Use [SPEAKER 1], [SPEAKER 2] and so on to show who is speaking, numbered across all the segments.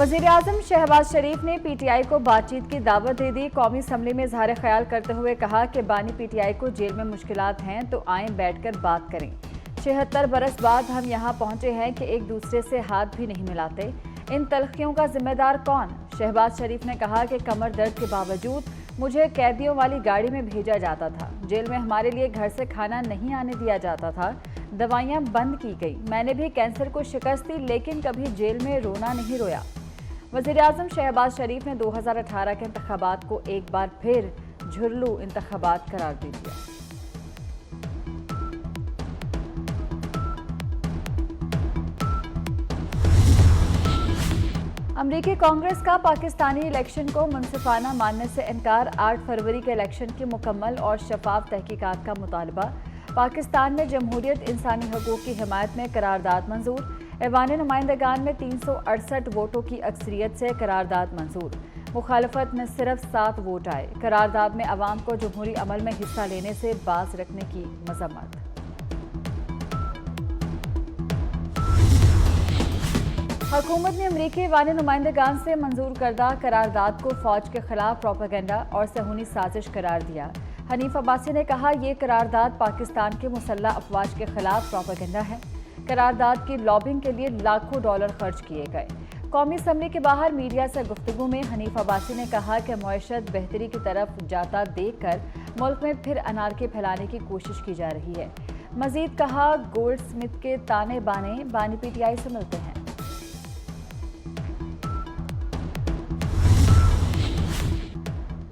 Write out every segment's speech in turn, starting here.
[SPEAKER 1] वज़ीर आज़म शहबाज शरीफ ने पीटीआई को बातचीत की दावत दे दी। कौमी असम्बली में इज़हार ख्याल करते हुए कहा कि बानी पीटीआई को जेल में मुश्किलात हैं तो आएं बैठकर बात करें। 76 बरस बाद हम यहाँ पहुंचे हैं कि एक दूसरे से हाथ भी नहीं मिलाते। इन तलखियों का जिम्मेदार कौन? शहबाज शरीफ ने कहा कि कमर दर्द के बावजूद मुझे कैदियों वाली गाड़ी में भेजा जाता था। जेल में हमारे लिए घर से खाना नहीं आने दिया जाता था। दवाइयाँ बंद की गई। मैंने भी कैंसर को शिकस्त दी लेकिन कभी जेल में रोना नहीं रोया। वज़ीर आज़म शहबाज शरीफ ने 2018 के इंतखाबात को एक बार फिर झुर्लू इंतखाबात करार दे दिया। अमरीकी कांग्रेस का पाकिस्तानी इलेक्शन को मुनसिफाना मानने से इनकार। 8 फरवरी के इलेक्शन की मुकम्मल और शफाफ तहकीकात का मुतालबा। पाकिस्तान में जमहूरियत इंसानी हकूक़ की हिमायत में करारदाद मंजूर। ऐवान नुमाइंदगान में 368 वोटों की अक्सरियत से करारदाद मंजूर। मुखालफत में सिर्फ 7 वोट आए। करारदाद में अवाम को जमहूरी अमल में हिस्सा लेने से बाज रखने की मजम्मत। हुकूमत ने अमरीकी ऐवान नुमाइंदगान से मंजूर करदा करारदाद को फौज के खिलाफ प्रोपेगेंडा और सहूनी साजिश करार दिया। हनीफ अब्बासी ने कहा यह करारदाद पाकिस्तान के मुसल्लह अफवाज के खिलाफ प्रोपेगेंडा है। करारदाद की लॉबिंग के लिए लाखों डॉलर खर्च किए गए। कौमी असम्बली के बाहर मीडिया से गुफ्तगू में हनीफ अब्बासी ने कहा कि मईशत बेहतरी की तरफ जाता देखकर मुल्क में फिर अनारकी फैलाने की कोशिश की जा रही है। मजीद कहा गोल्ड स्मिथ के ताने बाने बानी पीटीआई से मिलते हैं।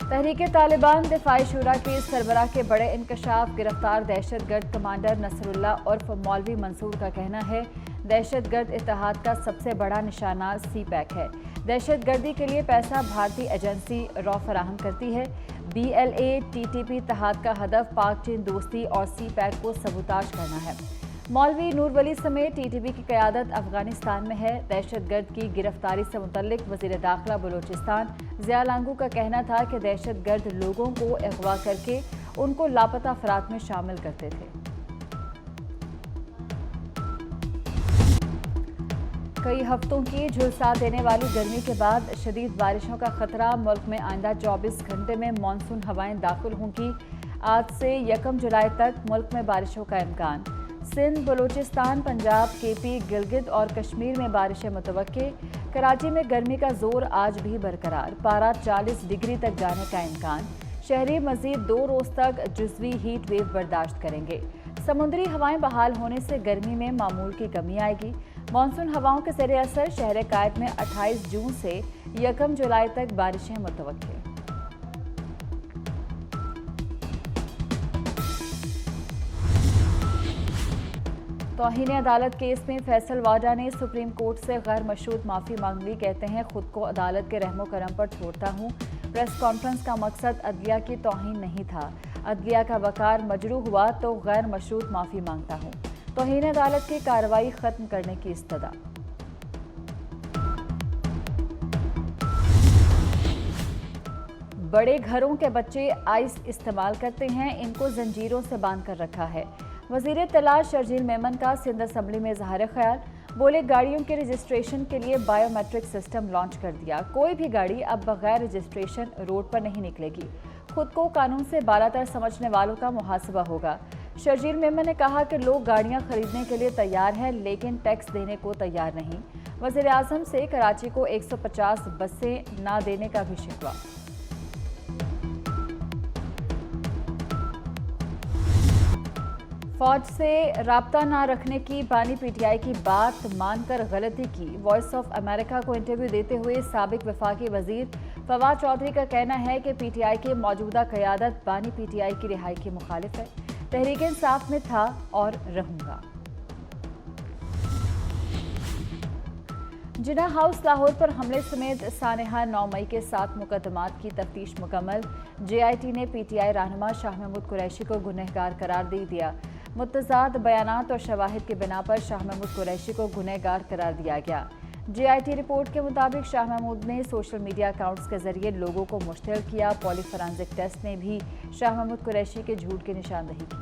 [SPEAKER 1] तहरीक तालिबान दिफाई शुरा के सरबराह के बड़े इंकशाफ। गिरफ्तार दहशतगर्द कमांडर नसरुल्लाह उर्फ मौलवी मंसूर का कहना है दहशतगर्द इत्तेहाद का सबसे बड़ा निशाना सी पैक है। दहशतगर्दी के लिए पैसा भारतीय एजेंसी रॉ फराहम करती है। BLA-TTP इत्तेहाद का हदफ पाक चीन दोस्ती और सी पैक को सबूताज करना है। मौलवी नूर वली समेत TTP की क़यादत अफगानिस्तान में है। दहशतगर्द की गिरफ्तारी से मुतल्लिक वज़ीर दाखिला बलूचिस्तान ज़िया लांगू का कहना था कि दहशतगर्द लोगों को अगवा करके उनको लापता अफराद में शामिल करते थे। कई हफ्तों की झुलसा देने वाली गर्मी के बाद शदीद बारिशों का खतरा। मुल्क में आइंदा 24 घंटे में मानसून हवाएं दाखिल होंगी। आज से 1 जुलाई तक मुल्क में बारिशों का इम्कान। सिंध, बलूचिस्तान, पंजाब, KP, गिलगित और कश्मीर में बारिशें मुतवक्के। कराची में गर्मी का जोर आज भी बरकरार। पारा 40 डिग्री तक जाने का इम्कान। शहरी मजीद 2 रोज तक जुज़वी हीट वेव बर्दाश्त करेंगे। समुद्री हवाएं बहाल होने से गर्मी में मामूल की कमी आएगी। मानसून हवाओं के ज़रिए असर शहर कायद में 28 जून से 1 जुलाई तक बारिशें मुतवक्के। तौहीन अदालत केस में फैसल वाडा ने सुप्रीम कोर्ट से गैर मशरूत माफ़ी मांग ली। कहते हैं खुद को अदालत के रहमो करम पर छोड़ता हूँ। प्रेस कॉन्फ्रेंस का मकसद अदलिया की तौहीन नहीं था। अदलिया का वकार मजरूह हुआ तो गैर मशरूत माफ़ी मांगता हूँ। तौहीन अदालत की कार्रवाई ख़त्म करने की इस्तदा। बड़े घरों के बच्चे आइस इस्तेमाल करते हैं, इनको जंजीरों से बांध कर रखा है। वज़ीर तलाश शर्जील मेमन का सिंध असम्बली में इज़हार ख्याल। बोले गाड़ियों के रजिस्ट्रेशन के लिए बायोमेट्रिक सिस्टम लॉन्च कर दिया। कोई भी गाड़ी अब बगैर रजिस्ट्रेशन रोड पर नहीं निकलेगी। खुद को कानून से बालातर समझने वालों का मुहासबा होगा। शर्जील मेमन ने कहा कि लोग गाड़ियां खरीदने के लिए तैयार हैं लेकिन टैक्स देने को तैयार नहीं। वज़ीर आज़म से कराची को 150 बसें ना देने का भी शिकवा। फौज से राब्ता ना रखने की बानी पीटीआई की बात मानकर गलती की। वॉइस ऑफ अमेरिका को इंटरव्यू देते हुए साबिक वफाकी वजीर फवाद चौधरी का कहना है कि पीटीआई की मौजूदा क़यादत बानी पीटीआई की रिहाई के मुखालिफ है। तहरीक इंसाफ में था और रहूंगा। जिना हाउस लाहौर पर हमले समेत सानेहा 9 मई के 7 मुकदमात की तफ्तीश मुकम्मल। JIT ने PTI रहनुमा शाह महमूद कुरैशी को गुनहगार करार दे दिया। मुतज़ाद बयानात और शवाहिद की बिना पर शाह महमूद कुरैशी को गुनहगार करार दिया गया। JIT रिपोर्ट के मुताबिक शाह महमूद ने सोशल मीडिया अकाउंट्स के जरिए लोगों को मुश्तिल किया। पॉलीफोरेंसिक टेस्ट ने भी शाह महमूद कुरैशी के झूठ की निशानदही की।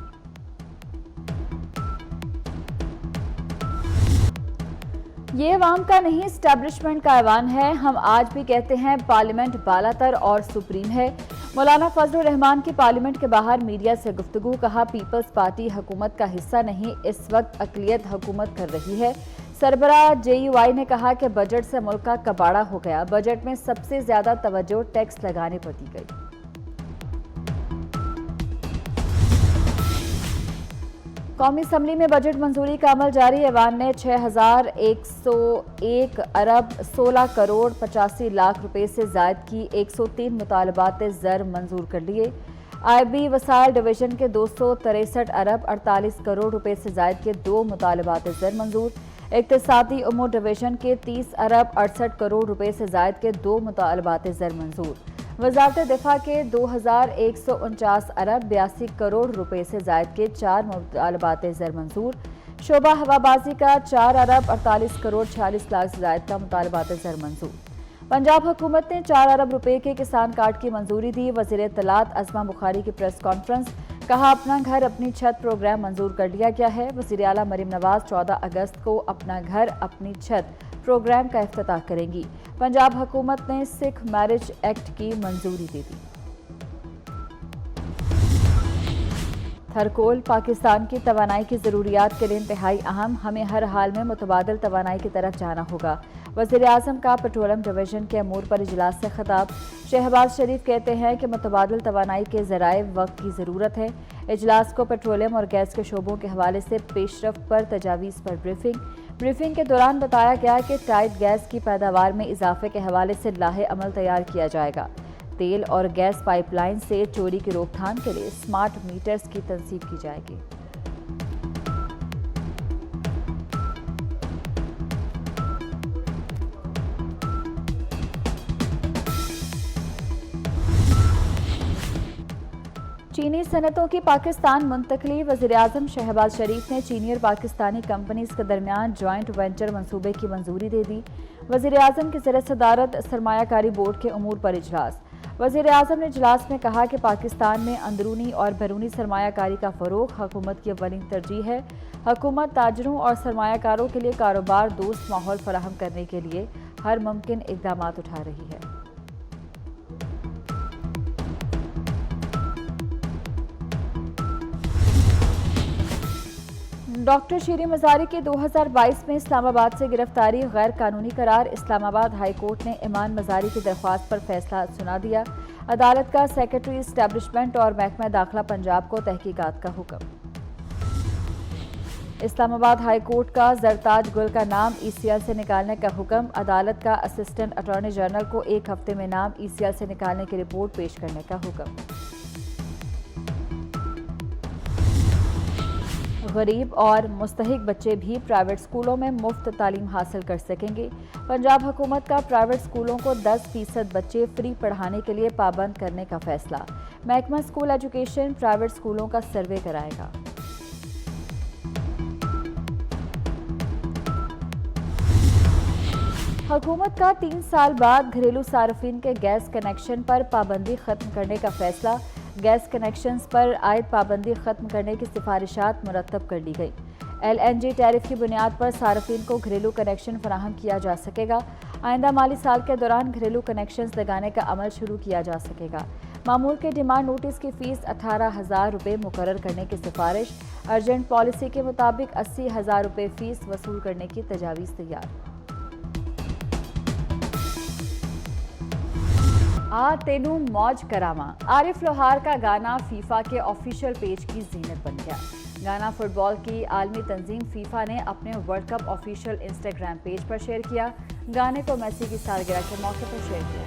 [SPEAKER 1] یہ عوام کا نہیں اسٹیبلشمنٹ کا ایوان ہے، ہم آج بھی کہتے ہیں پارلیمنٹ بالا تر اور سپریم ہے۔ مولانا فضل الرحمان کی پارلیمنٹ کے باہر میڈیا سے گفتگو، کہا پیپلز پارٹی حکومت کا حصہ نہیں، اس وقت اقلیت حکومت کر رہی ہے۔ سربراہ جے یو آئی نے کہا کہ بجٹ سے ملک کا کباڑہ ہو گیا، بجٹ میں سب سے زیادہ توجہ ٹیکس لگانے پر دی گئی۔ قومی اسمبلی میں بجٹ منظوری کا عمل جاری، ایوان نے 6,101 ارب 16 کروڑ 85 لاکھ روپے سے زائد کی 103 مطالبات زر منظور کر لیے۔ آئی بی وسائل ڈویژن کے 263 ارب 48 کروڑ روپے سے زائد کے 2 مطالبات زر منظور، اقتصادی امور ڈویژن کے 30 ارب 68 کروڑ روپے سے زائد کے 2 مطالبات زر منظور، وزارت دفاع کے 2,149 ارب 82 کروڑ روپے سے زائد کے 4 مطالبات زر منظور، شعبہ ہوابازی کا 4 ارب 48 کروڑ 46 لاکھ سے زائد کا مطالبات زر منظور۔ پنجاب حکومت نے 4 ارب روپے کے کسان کارڈ کی منظوری دی، وزیر اطلاعات عظمہ بخاری کی پریس کانفرنس، کہا اپنا گھر اپنی چھت پروگرام منظور کر لیا گیا ہے۔ وزیر اعلیٰ مریم نواز 14 اگست کو اپنا گھر اپنی چھت پروگرام کا افتتاح کریں گی۔ پنجاب حکومت نے سکھ میرج ایکٹ کی منظوری دے دی۔ تھرکول پاکستان کی توانائی کی ضروریات کے لیے انتہائی اہم، ہمیں ہر حال میں متبادل توانائی کی طرف جانا ہوگا۔ وزیر اعظم کا پیٹرولیم ڈویژن کے امور پر اجلاس سے خطاب، شہباز شریف کہتے ہیں کہ متبادل توانائی کے ذرائع وقت کی ضرورت ہے۔ اجلاس کو پیٹرولیم اور گیس کے شعبوں کے حوالے سے پیش رفت پر تجاویز پر بریفنگ کے دوران بتایا گیا کہ ٹائٹ گیس کی پیداوار میں اضافے کے حوالے سے لاہے عمل تیار کیا جائے گا۔ تیل اور گیس پائپ لائن سے چوری کی روک تھام کے لیے سمارٹ میٹرز کی تنصیب کی جائے گی۔ چینی صنعتوں کی پاکستان منتقلی، وزیر اعظم شہباز شریف نے چینی اور پاکستانی کمپنیز کے درمیان جوائنٹ وینچر منصوبے کی منظوری دے دی۔ وزیر اعظم کی زیر صدارت سرمایہ کاری بورڈ کے امور پر اجلاس، وزیر اعظم نے اجلاس میں کہا کہ پاکستان میں اندرونی اور بیرونی سرمایہ کاری کا فروغ حکومت کی اولین ترجیح ہے۔ حکومت تاجروں اور سرمایہ کاروں کے لیے کاروبار دوست ماحول فراہم کرنے کے لیے ہر ممکن اقدامات اٹھا رہی ہے۔ ڈاکٹر شیریں مزاری کی 2022 میں اسلام آباد سے گرفتاری غیر قانونی قرار، اسلام آباد ہائی کورٹ نے ایمان مزاری کی درخواست پر فیصلہ سنا دیا۔ عدالت کا سیکرٹری اسٹیبلشمنٹ اور محکمہ داخلہ پنجاب کو تحقیقات کا حکم۔ اسلام آباد ہائی کورٹ کا زرتاج گل کا نام ای سی ایل سے نکالنے کا حکم، عدالت کا اسسٹنٹ اٹارنی جنرل کو 1 ہفتے میں نام ای سی ایل سے نکالنے کی رپورٹ پیش کرنے کا حکم۔ غریب اور مستحق بچے بھی پرائیویٹ سکولوں میں مفت تعلیم حاصل کر سکیں گے۔ پنجاب حکومت کا پرائیویٹ سکولوں کو 10% بچے فری پڑھانے کے لیے پابند کرنے کا فیصلہ، محکمہ اسکول ایجوکیشن پرائیویٹ سکولوں کا سروے کرائے گا۔ حکومت کا 3 سال بعد گھریلو صارفین کے گیس کنیکشن پر پابندی ختم کرنے کا فیصلہ، گیس کنیکشنز پر عائد پابندی ختم کرنے کی سفارشات مرتب کر لی گئی۔ ایل این جی ٹیرف کی بنیاد پر صارفین کو گھریلو کنیکشن فراہم کیا جا سکے گا۔ آئندہ مالی سال کے دوران گھریلو کنیکشنز لگانے کا عمل شروع کیا جا سکے گا۔ معمول کے ڈیمانڈ نوٹس کی فیس 18,000 روپے مقرر کرنے کی سفارش، ارجنٹ پالیسی کے مطابق 80,000 روپے فیس وصول کرنے کی تجاویز تیار۔ تینو موج کراما، عارف لوہار کا گانا فیفا کے آفیشیل پیج کی زینت بن گیا۔ گانا فٹ بال کی عالمی تنظیم فیفا نے اپنے world cup official Instagram page پر شیئر کیا، گانے کو میسی کی سالگرہ کے موقع پر شیئر کیا۔